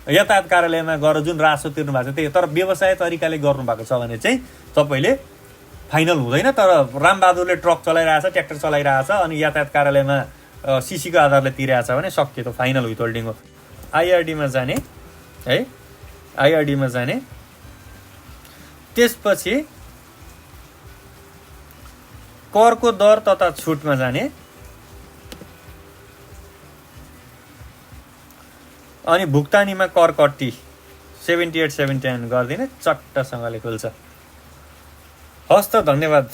यातायात कार्यालयमा गएर जुन रासो तिर्नु भएको छ त्यही। तर व्यवसाय तरिकाले गर्नुभएको छ भने चाहिँ तपाईँले फाइनल हुँदैन। तर रामबहादुरले ट्रक चलाइरहेछ, ट्र्याक्टर चलाइरहेछ अनि यातायात कार्यालयमा सिसीको आधारले तिरेछ भने सक्यो, त फाइनल विथहोल्डिङ हो। आइआरडीमा जाने है, आइआरडीमा जाने, त्यसपछि करको दर तथा छुटमा जाने अनि भुक्तानीमा कर कट्टी 78-79 गरिदिने, चट्टसँगले खुल्छ। हस् त, धन्यवाद।